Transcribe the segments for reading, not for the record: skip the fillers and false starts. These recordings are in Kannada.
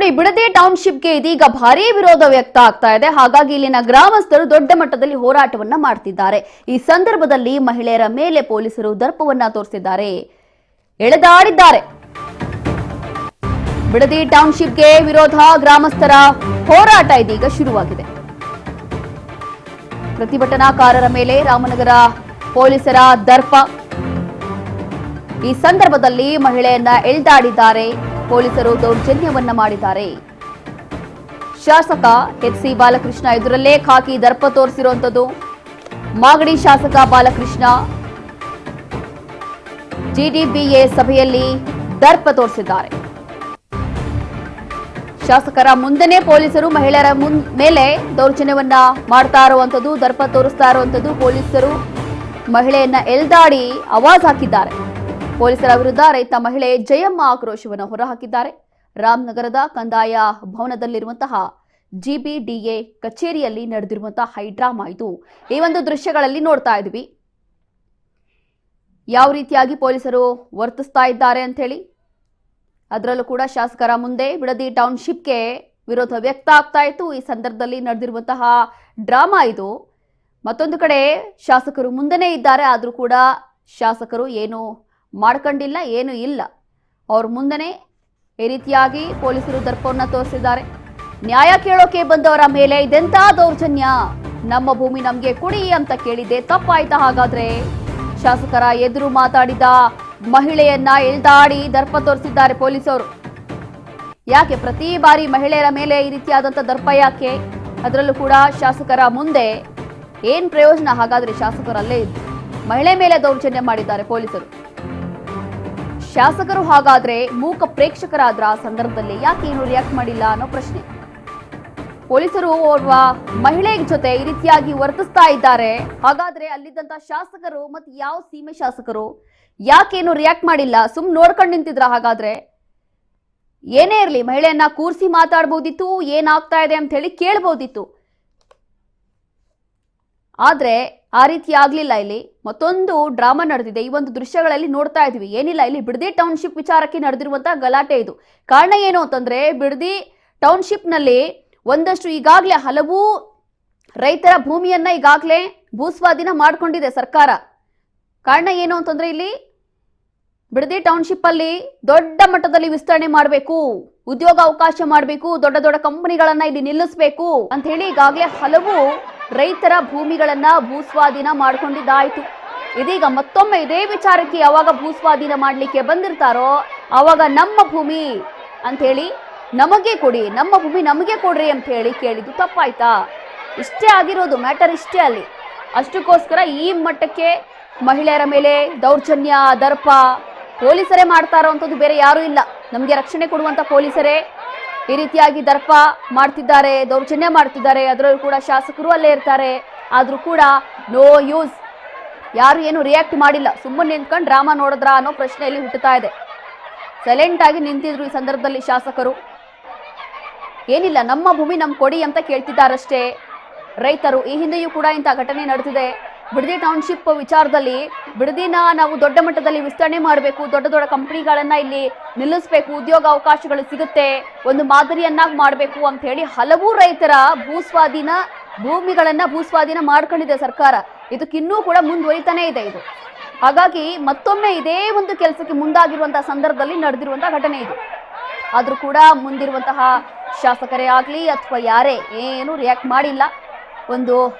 ಈ ಬಿಡದಿ ಟೌನ್ಶಿಪ್ಗೆ ಇದೀಗ ಭಾರೀ ವಿರೋಧ ವ್ಯಕ್ತ ಆಗ್ತಾ ಇದೆ. ಹಾಗಾಗಿ ಇಲ್ಲಿನ ಗ್ರಾಮಸ್ಥರು ದೊಡ್ಡ ಮಟ್ಟದಲ್ಲಿ ಹೋರಾಟವನ್ನ ಮಾಡ್ತಿದ್ದಾರೆ. ಈ ಸಂದರ್ಭದಲ್ಲಿ ಮಹಿಳೆಯರ ಮೇಲೆ ಪೊಲೀಸರು ದರ್ಪವನ್ನ ತೋರಿಸಿದ್ದಾರೆ, ಎಳೆದಾಡಿದ್ದಾರೆ. ಬಿಡದಿ ಟೌನ್ಶಿಪ್ಗೆ ವಿರೋಧ ಗ್ರಾಮಸ್ಥರ ಹೋರಾಟ ಇದೀಗ ಶುರುವಾಗಿದೆ. ಪ್ರತಿಭಟನಾಕಾರರ ಮೇಲೆ ರಾಮನಗರ ಪೊಲೀಸರ ದರ್ಪ. ಈ ಸಂದರ್ಭದಲ್ಲಿ ಮಹಿಳೆಯನ್ನ ಎಳೆದಾಡಿದ್ದಾರೆ, ಪೊಲೀಸರು ದೌರ್ಜನ್ಯವನ್ನ ಮಾಡಿದ್ದಾರೆ. ಶಾಸಕ ಎಚ್.ಸಿ. ಬಾಲಕೃಷ್ಣ ಎದುರಲ್ಲೇ ಖಾಕಿ ದರ್ಪ ತೋರಿಸಿರುವಂತದ್ದು. ಮಾಗಡಿ ಶಾಸಕ ಬಾಲಕೃಷ್ಣ ಜಿಡಿಬಿಎ ಸಭೆಯಲ್ಲಿ ದರ್ಪ ತೋರಿಸಿದ್ದಾರೆ. ಶಾಸಕರ ಮುಂದೆನೇ ಪೊಲೀಸರು ಮಹಿಳೆಯರ ಮೇಲೆ ದೌರ್ಜನ್ಯವನ್ನ ಮಾಡ್ತಾ ಇರುವಂತದ್ದು, ದರ್ಪ ತೋರಿಸ್ತಾ ಇರುವಂತದ್ದು. ಪೊಲೀಸರು ಮಹಿಳೆಯನ್ನ ಎಳೆದಾಡಿ ಆವಾಜ್ ಹಾಕಿದ್ದಾರೆ. ಪೊಲೀಸರ ವಿರುದ್ಧ ರೈತ ಮಹಿಳೆ ಜಯಮ್ಮ ಆಕ್ರೋಶವನ್ನು ಹೊರಹಾಕಿದ್ದಾರೆ. ರಾಮನಗರದ ಕಂದಾಯ ಭವನದಲ್ಲಿರುವಂತಹ ಜಿಬಿಡಿಎ ಕಚೇರಿಯಲ್ಲಿ ನಡೆದಿರುವಂತಹ ಹೈಡ್ರಾಮಾ ಇದು. ಈ ಒಂದು ದೃಶ್ಯಗಳಲ್ಲಿ ನೋಡ್ತಾ ಇದ್ವಿ ಯಾವ ರೀತಿಯಾಗಿ ಪೊಲೀಸರು ವರ್ತಿಸ್ತಾ ಇದ್ದಾರೆ ಅಂತ ಹೇಳಿ. ಅದರಲ್ಲೂ ಕೂಡ ಶಾಸಕರ ಮುಂದೆ ಬಿಡದಿ ಟೌನ್ಶಿಪ್ಗೆ ವಿರೋಧ ವ್ಯಕ್ತ ಆಗ್ತಾ ಇತ್ತು. ಈ ಸಂದರ್ಭದಲ್ಲಿ ನಡೆದಿರುವಂತಹ ಡ್ರಾಮಾ ಇದು. ಮತ್ತೊಂದು ಕಡೆ ಶಾಸಕರು ಮುಂದೆನೇ ಇದ್ದಾರೆ, ಆದರೂ ಕೂಡ ಶಾಸಕರು ಏನು ಮಾಡ್ಕೊಂಡಿಲ್ಲ, ಏನು ಇಲ್ಲ. ಅವ್ರ ಮುಂದೆನೇ ಈ ರೀತಿಯಾಗಿ ಪೊಲೀಸರು ದರ್ಪವನ್ನ ತೋರಿಸಿದ್ದಾರೆ. ನ್ಯಾಯ ಕೇಳೋಕೆ ಬಂದವರ ಮೇಲೆ ಇದೆಂತ ದೌರ್ಜನ್ಯ, ನಮ್ಮ ಭೂಮಿ ನಮ್ಗೆ ಕೊಡಿ ಅಂತ ಕೇಳಿದ್ದೆ ತಪ್ಪಾಯ್ತಾ? ಹಾಗಾದ್ರೆ ಶಾಸಕರ ಎದುರು ಮಾತಾಡಿದ ಮಹಿಳೆಯನ್ನ ಎಳೆದಾಡಿ ದರ್ಪ ತೋರಿಸಿದ್ದಾರೆ ಪೊಲೀಸರು. ಯಾಕೆ ಪ್ರತಿ ಬಾರಿ ಮಹಿಳೆಯರ ಮೇಲೆ ಈ ರೀತಿಯಾದಂತ ದರ್ಪ ಯಾಕೆ? ಅದರಲ್ಲೂ ಕೂಡ ಶಾಸಕರ ಮುಂದೆ ಏನ್ ಪ್ರಯೋಜನ? ಹಾಗಾದ್ರೆ ಶಾಸಕರಲ್ಲೇ ಇದ್ದು ಮಹಿಳೆ ಮೇಲೆ ದೌರ್ಜನ್ಯ ಮಾಡಿದ್ದಾರೆ ಪೊಲೀಸರು. ಶಾಸಕರು ಹಾಗಾದ್ರೆ ಮೂಕ ಪ್ರೇಕ್ಷಕರಾದ್ರ ಸಂದರ್ಭದಲ್ಲಿ ಯಾಕೆ ಏನು ರಿಯಾಕ್ಟ್ ಮಾಡಿಲ್ಲ ಅನ್ನೋ ಪ್ರಶ್ನೆ. ಪೊಲೀಸರು ಓರ್ವ ಮಹಿಳೆ ಜೊತೆ ಈ ರೀತಿಯಾಗಿ ವರ್ತಿಸ್ತಾ ಇದ್ದಾರೆ. ಹಾಗಾದ್ರೆ ಅಲ್ಲಿದ್ದಂತ ಶಾಸಕರು ಮತ್ತೆ ಯಾವ ಸೀಮೆ ಶಾಸಕರು ಯಾಕೇನು ರಿಯಾಕ್ಟ್ ಮಾಡಿಲ್ಲ, ಸುಮ್ ನೋಡ್ಕೊಂಡು ನಿಂತಿದ್ರ? ಹಾಗಾದ್ರೆ ಏನೇ ಇರ್ಲಿ ಮಹಿಳೆಯನ್ನ ಕೂರಿಸಿ ಮಾತಾಡ್ಬೋದಿತ್ತು, ಏನಾಗ್ತಾ ಇದೆ ಅಂತ ಹೇಳಿ ಕೇಳ್ಬೋದಿತ್ತು. ಆದ್ರೆ ಆ ರೀತಿ ಆಗ್ಲಿಲ್ಲ. ಇಲ್ಲಿ ಮತ್ತೊಂದು ಡ್ರಾಮಾ ನಡೆದಿದೆ. ಈ ಒಂದು ದೃಶ್ಯಗಳಲ್ಲಿ ನೋಡ್ತಾ ಇದೀವಿ. ಏನಿಲ್ಲ, ಇಲ್ಲಿ ಬಿಡದಿ ಟೌನ್ಶಿಪ್ ವಿಚಾರಕ್ಕೆ ನಡೆದಿರುವಂತಹ ಗಲಾಟೆ ಇದು. ಕಾರಣ ಏನು ಅಂತಂದ್ರೆ, ಬಿಡದಿ ಟೌನ್ಶಿಪ್ ನಲ್ಲಿ ಒಂದಷ್ಟು ಈಗಾಗಲೇ ಹಲವು ರೈತರ ಭೂಮಿಯನ್ನ ಈಗಾಗಲೇ ಭೂಸ್ವಾಧೀನ ಮಾಡ್ಕೊಂಡಿದೆ ಸರ್ಕಾರ. ಕಾರಣ ಏನು ಅಂತಂದ್ರೆ, ಇಲ್ಲಿ ಬಿಡದಿ ಟೌನ್ಶಿಪ್ ಅಲ್ಲಿ ದೊಡ್ಡ ಮಟ್ಟದಲ್ಲಿ ವಿಸ್ತರಣೆ ಮಾಡಬೇಕು, ಉದ್ಯೋಗ ಅವಕಾಶ ಮಾಡಬೇಕು, ದೊಡ್ಡ ದೊಡ್ಡ ಕಂಪನಿಗಳನ್ನ ಇಲ್ಲಿ ನಿಲ್ಲಿಸಬೇಕು ಅಂತ ಹೇಳಿ ಈಗಾಗಲೇ ಹಲವು ರೈತರ ಭೂಮಿಗಳನ್ನ ಭೂಸ್ವಾಧೀನ ಮಾಡ್ಕೊಂಡಿದ್ದಾಯ್ತು. ಇದೀಗ ಮತ್ತೊಮ್ಮೆ ಇದೇ ವಿಚಾರಕ್ಕೆ ಯಾವಾಗ ಭೂಸ್ವಾಧೀನ ಮಾಡ್ಲಿಕ್ಕೆ ಬಂದಿರ್ತಾರೋ ಆವಾಗ ನಮ್ಮ ಭೂಮಿ ಅಂತ ಹೇಳಿ ನಮಗೆ ಕೊಡಿ, ನಮ್ಮ ಭೂಮಿ ನಮಗೆ ಕೊಡ್ರಿ ಅಂತ ಹೇಳಿ ಕೇಳಿದ್ದು ತಪ್ಪಾಯ್ತಾ? ಇಷ್ಟೇ ಆಗಿರೋದು ಮ್ಯಾಟರ್, ಇಷ್ಟೇ ಅಲ್ಲಿ. ಅಷ್ಟಕ್ಕೋಸ್ಕರ ಈ ಮಟ್ಟಕ್ಕೆ ಮಹಿಳೆಯರ ಮೇಲೆ ದೌರ್ಜನ್ಯ ದರ್ಪ ಪೊಲೀಸರೇ ಮಾಡ್ತಾ ಇರೋವಂಥದ್ದು, ಬೇರೆ ಯಾರೂ ಇಲ್ಲ. ನಮಗೆ ರಕ್ಷಣೆ ಕೊಡುವಂತ ಪೊಲೀಸರೇ ಈ ರೀತಿಯಾಗಿ ದರ್ಪ ಮಾಡ್ತಿದ್ದಾರೆ, ದೌರ್ಜನ್ಯ ಮಾಡ್ತಿದ್ದಾರೆ. ಅದರಲ್ಲೂ ಕೂಡ ಶಾಸಕರು ಅಲ್ಲೇ ಇರ್ತಾರೆ. ಆದ್ರೂ ಕೂಡ ನೋ ಯೂಸ್, ಯಾರು ಏನು ರಿಯಾಕ್ಟ್ ಮಾಡಿಲ್ಲ. ಸುಮ್ಮನೆ ನಿಂತ್ಕೊಂಡು ಡ್ರಾಮಾ ನೋಡಿದ್ರಾ ಅನ್ನೋ ಪ್ರಶ್ನೆಯಲ್ಲಿ ಹುಟ್ಟುತ್ತಾ ಇದೆ. ಸೈಲೆಂಟ್ ಆಗಿ ನಿಂತಿದ್ರು ಈ ಸಂದರ್ಭದಲ್ಲಿ ಶಾಸಕರು. ಏನಿಲ್ಲ, ನಮ್ಮ ಭೂಮಿ ನಮ್ ಕೊಡಿ ಅಂತ ಕೇಳ್ತಿದ್ದಾರಷ್ಟೇ ರೈತರು. ಈ ಹಿಂದೆಯೂ ಕೂಡ ಇಂಥ ಘಟನೆ ನಡೆದಿದೆ. ಬಿಡದಿ ಟೌನ್ಶಿಪ್ ವಿಚಾರದಲ್ಲಿ ಬಿಡದಿನ ನಾವು ದೊಡ್ಡ ಮಟ್ಟದಲ್ಲಿ ವಿಸ್ತರಣೆ ಮಾಡಬೇಕು, ದೊಡ್ಡ ದೊಡ್ಡ ಕಂಪನಿಗಳನ್ನ ಇಲ್ಲಿ ನಿಲ್ಲಿಸಬೇಕು, ಉದ್ಯೋಗ ಅವಕಾಶಗಳು ಸಿಗುತ್ತೆ, ಒಂದು ಮಾದರಿಯನ್ನಾಗಿ ಮಾಡಬೇಕು ಅಂತ ಹೇಳಿ ಹಲವು ರೈತರ ಭೂಮಿಗಳನ್ನ ಭೂಸ್ವಾಧೀನ ಮಾಡ್ಕೊಂಡಿದೆ ಸರ್ಕಾರ. ಇದಕ್ಕಿನ್ನೂ ಕೂಡ ಮುಂದುವರಿತಾನೆ ಇದೆ ಇದು. ಹಾಗಾಗಿ ಮತ್ತೊಮ್ಮೆ ಇದೇ ಒಂದು ಕೆಲಸಕ್ಕೆ ಮುಂದಾಗಿರುವಂತಹ ಸಂದರ್ಭದಲ್ಲಿ ನಡೆದಿರುವಂತಹ ಘಟನೆ ಇದು. ಆದ್ರೂ ಕೂಡ ಮುಂದಿರುವಂತಹ ಶಾಸಕರೇ ಆಗ್ಲಿ ಅಥವಾ ಯಾರೇ ಏನು ರಿಯಾಕ್ಟ್ ಮಾಡಿಲ್ಲ. ಒಂದು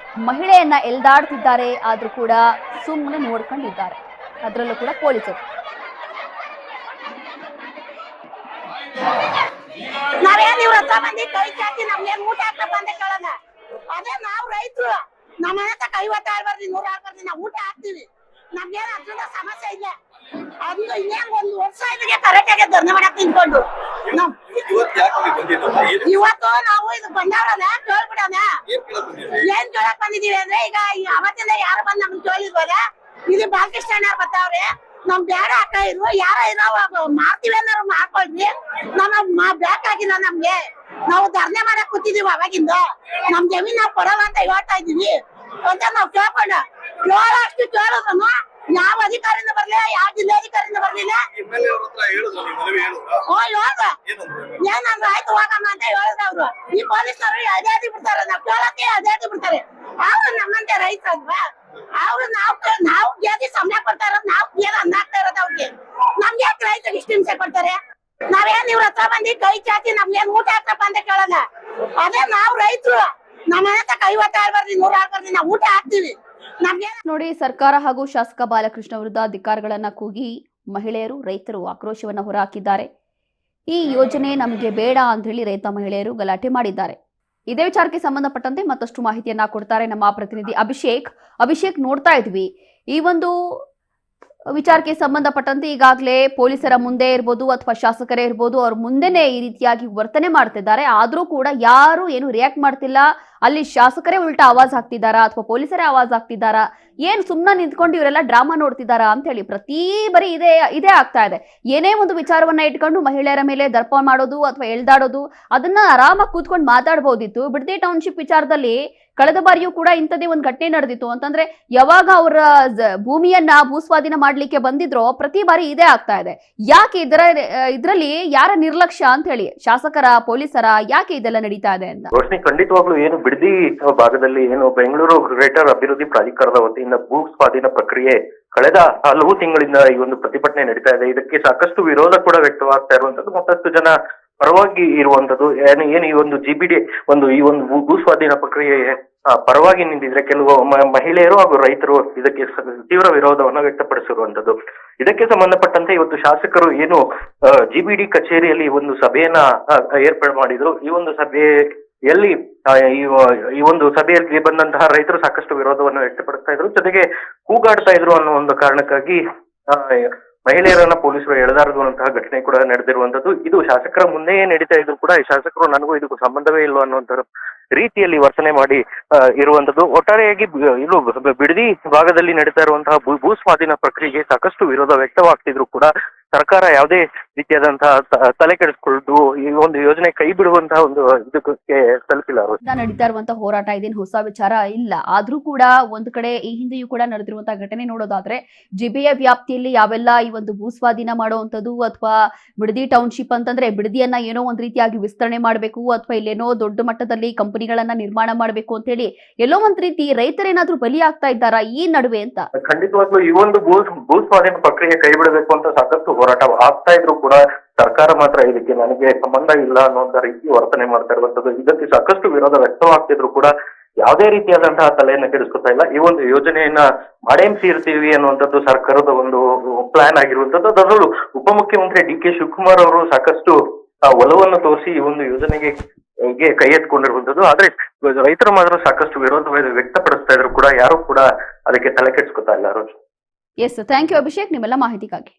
ಮಹಿಳೆಯನ್ನ ಎಳೆದಾಡ್ತಿದ್ದಾರೆ, ಆದ್ರೂ ಕೂಡ ಸುಮ್ಮನೆ ನೋಡ್ಕೊಂಡಿದ್ದಾರೆ. ಅದರಲ್ಲೂ ಕೂಡ ಪೊಲೀಸರು. ನಾವೇನ್ ಇವ್ರ ಹತ್ರ ಬಂದಿ ಕೈ ಚಾಚಿ ನಮ್ಗೇನ್ ಊಟ ಹಾಕ್ತಾ ಬಂದೆ ಕೇಳೋಣ. ಅದೇ ನಾವ್ ರೈತರು, ನಮ್ಮ ಮನೆ ತಕ್ಕ 50 ಆಳ್ಬಾರ್ದು 100 ಆಳ್ಬಾರ್ದು ನಾವು ಊಟ ಹಾಕ್ತಿವಿ. ನಮ್ಗೇನ್ ಅದ್ರಿಂದ ಸಮಸ್ಯೆ ಇಲ್ಲ. ಅದು ಇನ್ನೇನ್ 1 ವರ್ಷ ಇದಕ್ಕೆ ಕರೆಕ್ಟ್ ಆಗಿ ಧರ್ಮ ಮಾಡಕ್ ನಿಂತ್ಕೊಂಡು ಇವತ್ತು ನಾವು ಇದು ಬಂದವರಲ್ಲ ಕೇಳ್ಬಿಡೋಣ. ಏನ್ ಕೇಳಕ್ ಬಂದಿದೀವಿ ಅಂದ್ರೆ, ಈಗ ಅವತ್ತಿಂದ ಯಾರು ಬಂದ್ ನಮ್ಗೆ ಕೇಳಿದ್ವಲ್ಲ, ಇದು ಬಾಲಕೃಷ್ಣ ಬರ್ತಾವ್ರೆ, ನಮ್ ಬೇಡ ಅಕ್ಕ ಇರು, ಯಾರ ಇರೋ ಮಾಡ್ತೀವಿ ಅನ್ನೋರು ಮಾಡ್ಕೊಳ್ರಿ, ನಮ್ಮ ಬ್ಯಾಕ್ ಆಗಿಲ್ಲ ನಮ್ಗೆ. ನಾವು ಧರ್ನೆ ಮಾಡಕ್ ಕೂತಿದೀವಿ ಅವಾಗಿಂದ. ನಮ್ ಜಮೀನ್ ನಾವ್ ಕೊಡಲ್ಲ ಅಂತ ಹೇಳ್ತಾ ಇದೀವಿ ಅಂತ ನಾವ್ ಕೇಳ್ಕೊಂಡ. ಕೇಳೋಷ್ಟು ಕೇಳಿದ್ರು ಯಾವ ಅಧಿಕಾರಿಯಿಂದ ಬರ್ಲಿಲ್ಲ, ಯಾವ ಜಿಲ್ಲಾಧಿಕಾರಿಯಿಂದ ಬರ್ಲಿಲ್ಲ. ಏನಂದ್ರೆ ಆಯ್ತು ಹೋಗಮ್ಮ ಅಂತ ಹೇಳಿದ್ರು ಅವ್ರು. ಈ ಪೊಲೀಸರು ಅದೇದಿ ಬಿಡ್ತಾರೆ, ನಾವ್ ಕೇಳಕ್ಕೆ ಅದೇದಿ ಬಿಡ್ತಾರೆ. ಅವ್ರು ನಮ್ಮಂತೆ ರೈತರಲ್ವಾ, ಅವ್ರು ನಾವು ಗೆದಿ ಸಮಯ ಕೊಡ್ತಾ ಇರೋದು, ನಾವು ಏನ್ ಅನ್ನಾಗ್ತಾ ಇರೋದು ಅವ್ರಿಗೆ. ನಮ್ಗೆ ಯಾಕೆ ರೈತರಿಗೆ ಇಷ್ಟ ಹಿಂಸೆ ಕೊಡ್ತಾರೆ? ನಾವೇನ್ ಇವ್ರ ಹತ್ರ ಬಂದು ಕೈ ಚಾಚಿ ನಮ್ಗೇನ್ ಊಟ ಹಾಕ್ತಪ್ಪ ಅಂತ ಕೇಳಲ್ಲ. ಅದೇ ನಾವು ರೈತರು, ನಮ್ಮ ಮನೆ ತಕ್ಕ 50 ಆಳ್ ಬರ್ದಿ 100 ಆಳ್ ಬರ್ದಿ ನಾವು ಊಟ ಹಾಕ್ತಿವಿ. ನಮ್ಗೆ ನೋಡಿ, ಸರ್ಕಾರ ಹಾಗೂ ಶಾಸಕ ಬಾಲಕೃಷ್ಣ ವಿರುದ್ಧ ಧಿಕ್ಕಾರಗಳನ್ನ ಕೂಗಿ ಮಹಿಳೆಯರು, ರೈತರು ಆಕ್ರೋಶವನ್ನ ಹೊರಹಾಕಿದ್ದಾರೆ. ಈ ಯೋಜನೆ ನಮಗೆ ಬೇಡ ಅಂತ ಹೇಳಿ ರೈತ ಮಹಿಳೆಯರು ಗಲಾಟೆ ಮಾಡಿದ್ದಾರೆ. ಇದೇ ವಿಚಾರಕ್ಕೆ ಸಂಬಂಧಪಟ್ಟಂತೆ ಮತ್ತಷ್ಟು ಮಾಹಿತಿಯನ್ನ ಕೊಡ್ತಾರೆ ನಮ್ಮ ಪ್ರತಿನಿಧಿ ಅಭಿಷೇಕ್ ನೋಡ್ತಾ ಇದ್ವಿ. ಈ ಒಂದು ವಿಚಾರಕ್ಕೆ ಸಂಬಂಧಪಟ್ಟಂತೆ ಈಗಾಗಲೇ ಪೊಲೀಸರ ಮುಂದೆ ಇರ್ಬೋದು ಅಥವಾ ಶಾಸಕರೇ ಇರ್ಬೋದು, ಅವ್ರ ಮುಂದೆನೆ ಈ ರೀತಿಯಾಗಿ ವರ್ತನೆ ಮಾಡ್ತಿದ್ದಾರೆ. ಆದ್ರೂ ಕೂಡ ಯಾರು ಏನು ರಿಯಾಕ್ಟ್ ಮಾಡ್ತಿಲ್ಲ. ಅಲ್ಲಿ ಶಾಸಕರೇ ಉಲ್ಟಾ ಆವಾಜ್ ಹಾಕ್ತಿದ್ದಾರಾ ಅಥವಾ ಪೊಲೀಸರೇ ಆವಾಜ್ ಹಾಕ್ತಿದ್ದಾರಾ, ಏನ್ ಸುಮ್ಮನೆ ನಿಂತ್ಕೊಂಡು ಇವರೆಲ್ಲ ಡ್ರಾಮಾ ನೋಡ್ತಿದ್ದಾರಾ ಅಂತ ಹೇಳಿ ಪ್ರತಿ ಬರೀ ಇದೇ ಆಗ್ತಾ ಇದೆ. ಏನೇ ಒಂದು ವಿಚಾರವನ್ನ ಇಟ್ಕೊಂಡು ಮಹಿಳೆಯರ ಮೇಲೆ ದರ್ಪ ಮಾಡೋದು ಅಥವಾ ಎಳ್ದಾಡೋದು, ಅದನ್ನ ಆರಾಮಾಗಿ ಕೂತ್ಕೊಂಡು ಮಾತಾಡ್ಬೋದಿತ್ತು. ಬಿಡದಿ ಟೌನ್ಶಿಪ್ ವಿಚಾರದಲ್ಲಿ ಕಳೆದ ಬಾರಿಯೂ ಕೂಡ ಇಂಥದ್ದೇ ಒಂದು ಘಟನೆ ನಡೆದಿತ್ತು. ಅಂತಂದ್ರೆ ಯಾವಾಗ ಅವರ ಭೂಮಿಯನ್ನ ಭೂಸ್ವಾಧೀನ ಮಾಡ್ಲಿಕ್ಕೆ ಬಂದಿದ್ರೋ ಪ್ರತಿ ಬಾರಿ ಇದೇ ಆಗ್ತಾ ಇದೆ. ಯಾಕೆ ಇದ್ರಲ್ಲಿ ಯಾರ ನಿರ್ಲಕ್ಷ್ಯ ಅಂತ ಹೇಳಿ, ಶಾಸಕರ, ಪೊಲೀಸರ, ಯಾಕೆ ಇದೆಲ್ಲ ನಡೀತಾ ಇದೆ ಅಂತ? ರೋಶನಿ, ಖಂಡಿತವಾಗ್ಲೂ ಏನು ಬಿಡದಿ ಭಾಗದಲ್ಲಿ ಏನು ಬೆಂಗಳೂರು ಗ್ರೇಟರ್ ಅಭಿವೃದ್ಧಿ ಪ್ರಾಧಿಕಾರದ ವತಿಯಿಂದ ಭೂ ಸ್ವಾಧೀನ ಪ್ರಕ್ರಿಯೆ ಕಳೆದ ಹಲವು ತಿಂಗಳಿಂದ ಈ ಒಂದು ಪ್ರತಿಭಟನೆ ನಡೀತಾ ಇದೆ. ಇದಕ್ಕೆ ಸಾಕಷ್ಟು ವಿರೋಧ ಕೂಡ ವ್ಯಕ್ತವಾಗ್ತಾ ಇರುವಂತದ್ದು, ಮತ್ತಷ್ಟು ಜನ ಪರವಾಗಿ ಇರುವಂತದ್ದು. ಏನು ಈ ಒಂದು GBD ಈ ಒಂದು ಭೂ ಸ್ವಾಧೀನ ಪ್ರಕ್ರಿಯೆ ಪರವಾಗಿ ನಿಂತಿದ್ರೆ ಕೆಲವು ಮಹಿಳೆಯರು ಹಾಗೂ ರೈತರು ಇದಕ್ಕೆ ತೀವ್ರ ವಿರೋಧವನ್ನು ವ್ಯಕ್ತಪಡಿಸಿರುವಂತದ್ದು. ಇದಕ್ಕೆ ಸಂಬಂಧಪಟ್ಟಂತೆ ಇವತ್ತು ಶಾಸಕರು ಏನು GBD ಕಚೇರಿಯಲ್ಲಿ ಒಂದು ಸಭೆಯನ್ನ ಏರ್ಪಾಡು ಮಾಡಿದ್ರು. ಈ ಒಂದು ಸಭೆಯಲ್ಲಿ ಈ ಒಂದು ಸಭೆಯಲ್ಲಿ ಬಂದಂತಹ ರೈತರು ಸಾಕಷ್ಟು ವಿರೋಧವನ್ನು ವ್ಯಕ್ತಪಡಿಸ್ತಾ ಇದ್ರು, ಜೊತೆಗೆ ಕೂಗಾಡ್ತಾ ಇದ್ರು ಅನ್ನೋ ಒಂದು ಕಾರಣಕ್ಕಾಗಿ ಮಹಿಳೆಯರನ್ನ ಪೊಲೀಸರು ಎಳೆದಾಡುವಂತಹ ಘಟನೆ ಕೂಡ ನಡೆದಿರುವಂತದ್ದು. ಇದು ಶಾಸಕರ ಮುಂದೆಯೇ ನಡೀತಾ ಇದ್ರು ಕೂಡ ಈ ಶಾಸಕರು ನನಗೂ ಇದಕ್ಕೂ ಸಂಬಂಧವೇ ಇಲ್ಲ ಅನ್ನುವಂತ ರೀತಿಯಲ್ಲಿ ವರ್ತನೆ ಮಾಡಿ ಇರುವಂತದ್ದು. ಒಟ್ಟಾರೆಯಾಗಿ ಇದು ಬಿಡದಿ ಭಾಗದಲ್ಲಿ ನಡೀತಾ ಇರುವಂತಹ ಭೂ ಸ್ವಾಧೀನ ಪ್ರಕ್ರಿಯೆಗೆ ಸಾಕಷ್ಟು ವಿರೋಧ ವ್ಯಕ್ತವಾಗ್ತಿದ್ರು ಕೂಡ ಸರ್ಕಾರ ಯಾವುದೇ ರೀತಿಯಾದಂತಹ ತಲೆ ಕೆಡಿಸ್ಕೊಂಡು ಈ ಒಂದು ಯೋಜನೆ ಕೈ ಬಿಡುವಂತಹ ಒಂದು ಇದಕ್ಕೆ ತಲುಪಿಲ್ಲ. ನಡೀತಾ ಇರುವಂತಹ ಹೋರಾಟ ಇದೇನು ಹೊಸ ವಿಚಾರ ಇಲ್ಲ. ಆದ್ರೂ ಕೂಡ ಒಂದು ಕಡೆ ಈ ಹಿಂದೆಯೂ ಕೂಡ ನಡೆದಿರುವಂತಹ ಘಟನೆ ನೋಡೋದಾದ್ರೆ, ಜಿಬಿಯ ವ್ಯಾಪ್ತಿಯಲ್ಲಿ ಯಾವೆಲ್ಲ ಈ ಒಂದು ಭೂ ಸ್ವಾಧೀನ ಮಾಡುವಂಥದ್ದು ಅಥವಾ ಬಿಡದಿ ಟೌನ್ಶಿಪ್ ಅಂತಂದ್ರೆ ಬಿಡದಿಯನ್ನ ಏನೋ ಒಂದ್ ರೀತಿಯಾಗಿ ವಿಸ್ತರಣೆ ಮಾಡಬೇಕು ಅಥವಾ ಇಲ್ಲೇನೋ ದೊಡ್ಡ ಮಟ್ಟದಲ್ಲಿ ಕಂಪನಿಗಳನ್ನ ನಿರ್ಮಾಣ ಮಾಡಬೇಕು ಅಂತ ಹೇಳಿ ಎಲ್ಲೋ ಒಂದ್ ರೀತಿ ರೈತರೇನಾದ್ರೂ ಬಲಿ ಆಗ್ತಾ ಇದ್ದಾರಾ ಈ ನಡುವೆ ಅಂತ? ಖಂಡಿತವಾಗ್ಲೂ ಈ ಒಂದು ಭೂ ಸ್ವಾಧೀನ ಪ್ರಕ್ರಿಯೆ ಕೈ ಬಿಡಬೇಕು ಅಂತ ಸಾಕಷ್ಟು ಹೋರಾಟ ಆಗ್ತಾ ಇದ್ರು ಕೂಡ ಸರ್ಕಾರ ಮಾತ್ರ ಇದಕ್ಕೆ ನನಗೆ ಸಂಬಂಧ ಇಲ್ಲ ಅನ್ನುವಂತ ರೀತಿ ವರ್ತನೆ ಮಾಡ್ತಾ ಇರುವಂತದ್ದು. ಇದಕ್ಕೆ ಸಾಕಷ್ಟು ವಿರೋಧ ವ್ಯಕ್ತವಾಗ್ತಿದ್ರು ಕೂಡ ಯಾವುದೇ ರೀತಿಯಾದಂತಹ ತಲೆಯನ್ನ ಕೆಡಿಸ್ಕೊತಾ ಇಲ್ಲ. ಈ ಒಂದು ಯೋಜನೆಯನ್ನ ಮಾಡೇಂ ತೀರ್ತೀವಿ ಅನ್ನುವಂಥದ್ದು ಸರ್ಕಾರದ ಒಂದು ಪ್ಲಾನ್ ಆಗಿರುವಂತದ್ದು. ಅದರಲ್ಲೂ ಉಪಮುಖ್ಯಮಂತ್ರಿ DK ಶಿವಕುಮಾರ್ ಅವರು ಸಾಕಷ್ಟು ಒಲವನ್ನು ತೋರಿಸಿ ಈ ಒಂದು ಯೋಜನೆಗೆ ಕೈ ಎತ್ಕೊಂಡಿರುವಂತದ್ದು. ಆದ್ರೆ ರೈತರು ಮಾತ್ರ ಸಾಕಷ್ಟು ವಿರೋಧ ವ್ಯಕ್ತಪಡಿಸ್ತಾ ಇದ್ರು ಕೂಡ ಯಾರು ಕೂಡ ಅದಕ್ಕೆ ತಲೆ ಕೆಡಿಸ್ಕೊತಾ ಇಲ್ಲ. ಎಸ್, ಥ್ಯಾಂಕ್ ಯು ಅಭಿಷೇಕ್ ನಿಮ್ಮೆಲ್ಲ ಮಾಹಿತಿಗಾಗಿ.